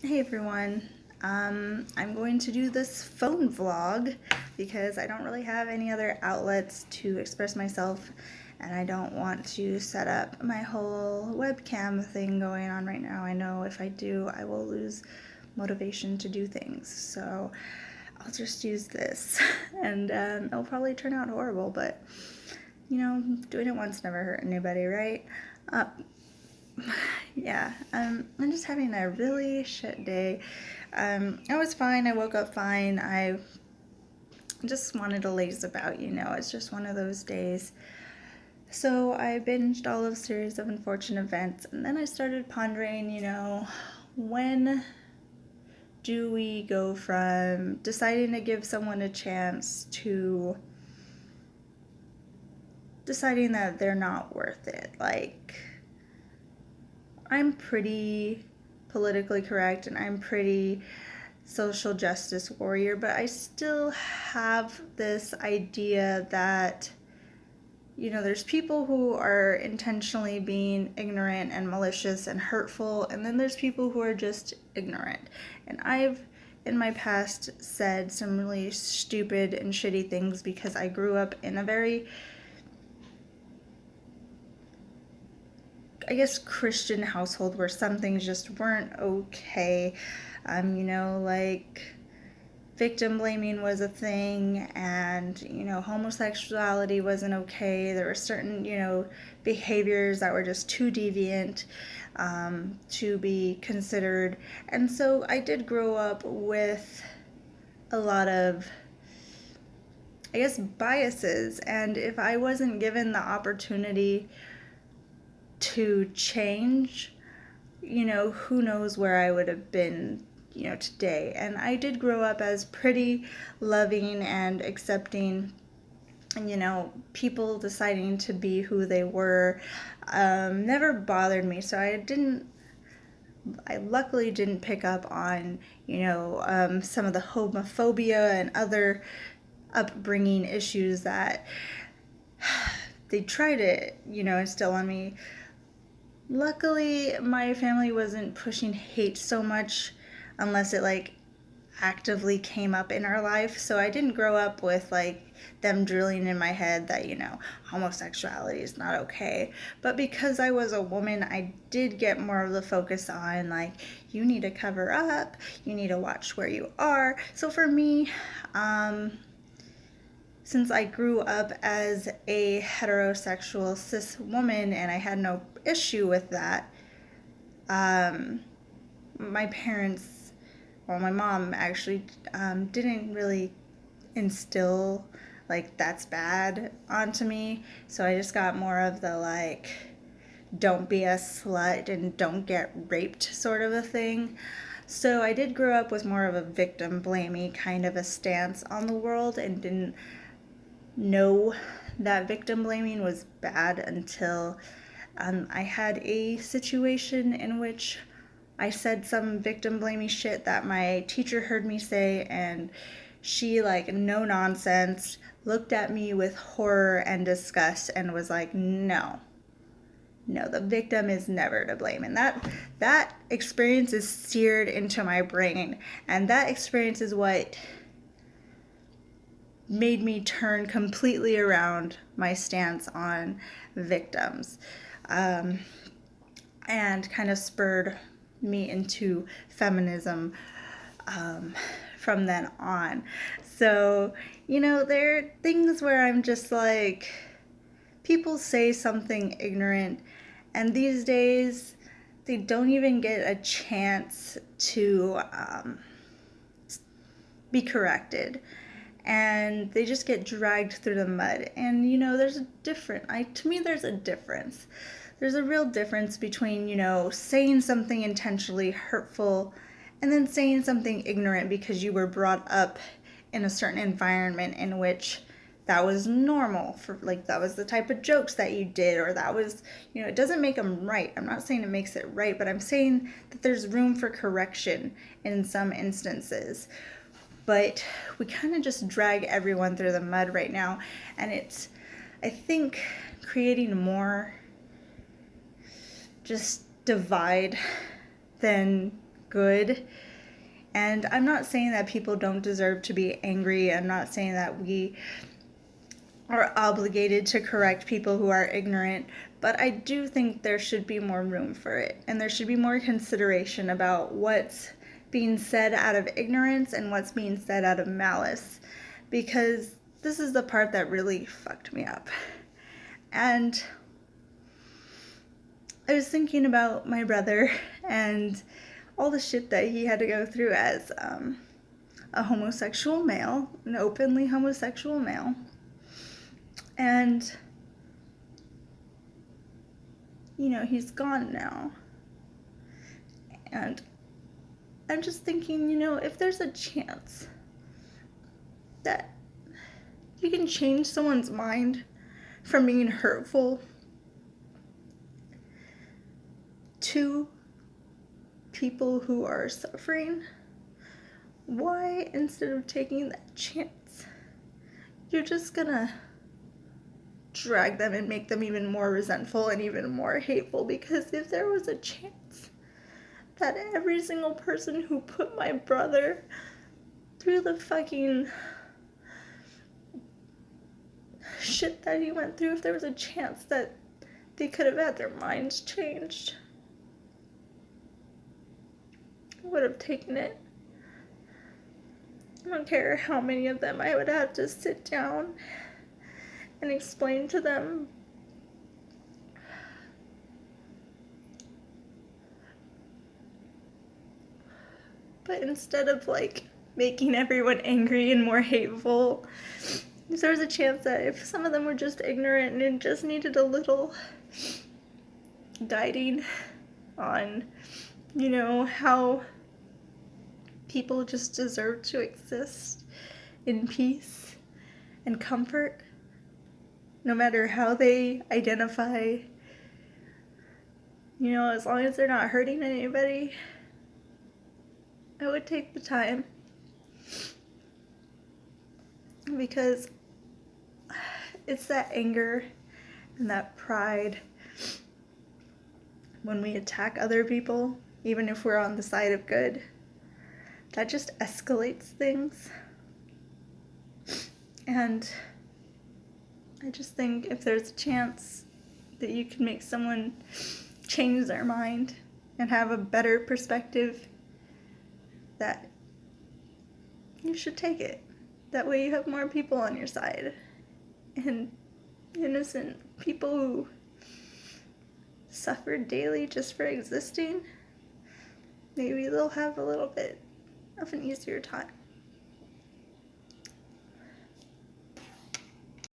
Hey everyone, I'm going to do this phone vlog because I don't really have any other outlets to express myself and I don't want to set up my whole webcam thing going on right now. I know if I do, I will lose motivation to do things, so I'll just use this and it'll probably turn out horrible, but doing it once never hurt anybody, right? Uh, yeah, I'm just having a really shit day. I was fine. I woke up fine. I just wanted to laze about, It's just one of those days. So I binged all of a series of unfortunate events, and then I started pondering, when do we go from deciding to give someone a chance to deciding that they're not worth it? Like, I'm pretty politically correct and I'm pretty social justice warrior, but I still have this idea that, there's people who are intentionally being ignorant and malicious and hurtful, and then there's people who are just ignorant. And I've, in my past, said some really stupid and shitty things because I grew up in a very, Christian household where some things just weren't okay. Like victim blaming was a thing, and homosexuality wasn't okay. There were certain behaviors that were just too deviant to be considered, and so I did grow up with a lot of biases, and if I wasn't given the opportunity to change, who knows where I would have been, today. And I did grow up as pretty loving and accepting, people deciding to be who they were, never bothered me. So I luckily didn't pick up on, some of the homophobia and other upbringing issues that they try to, instill on me. Luckily, my family wasn't pushing hate so much unless it actively came up in our life. So I didn't grow up with them drilling in my head that, homosexuality is not okay. But because I was a woman, I did get more of the focus on you need to cover up, you need to watch where you are. So for me, since I grew up as a heterosexual cis woman and I had no issue with that, my parents, well, my mom actually didn't really instill that's bad onto me. So I just got more of the don't be a slut and don't get raped sort of a thing. So I did grow up with more of a victim blamey kind of a stance on the world and didn't know that victim blaming was bad until I had a situation in which I said some victim blaming shit that my teacher heard me say, and she, no nonsense, looked at me with horror and disgust and was like, no, the victim is never to blame. And that experience is seared into my brain, and that experience is what made me turn completely around my stance on victims, and kind of spurred me into feminism from then on. So, there are things where I'm just people say something ignorant, and these days they don't even get a chance to be corrected, and they just get dragged through the mud. And there's a to me there's a difference. There's a real difference between saying something intentionally hurtful and then saying something ignorant because you were brought up in a certain environment in which that was normal, for that was the type of jokes that you did, or that was, it doesn't make them right. I'm not saying it makes it right, but I'm saying that there's room for correction in some instances. But we kind of just drag everyone through the mud right now, and it's, I think, creating more just divide than good. And I'm not saying that people don't deserve to be angry. I'm not saying that we are obligated to correct people who are ignorant, but I do think there should be more room for it, and there should be more consideration about what's being said out of ignorance and what's being said out of malice, because this is the part that really fucked me up. And I was thinking about my brother and all the shit that he had to go through as a homosexual male, an openly homosexual male. And, you know, he's gone now. And I'm just thinking, you know, if there's a chance that you can change someone's mind from being hurtful to people who are suffering, why, instead of taking that chance, you're just gonna drag them and make them even more resentful and even more hateful? Because if there was a chance that every single person who put my brother through the fucking shit that he went through, if there was a chance that they could have had their minds changed, I would have taken it. I don't care how many of them I would have to sit down and explain to them but instead of like making everyone angry and more hateful, if there was a chance that if some of them were just ignorant and just needed a little guiding on, you know, how people just deserve to exist in peace and comfort, no matter how they identify, you know, as long as they're not hurting anybody, I would take the time. Because it's that anger and that pride when we attack other people, even if we're on the side of good, that just escalates things. And I just think if there's a chance that you can make someone change their mind and have a better perspective, that you should take it. That way you have more people on your side. And innocent people who suffer daily just for existing, maybe they'll have a little bit of an easier time.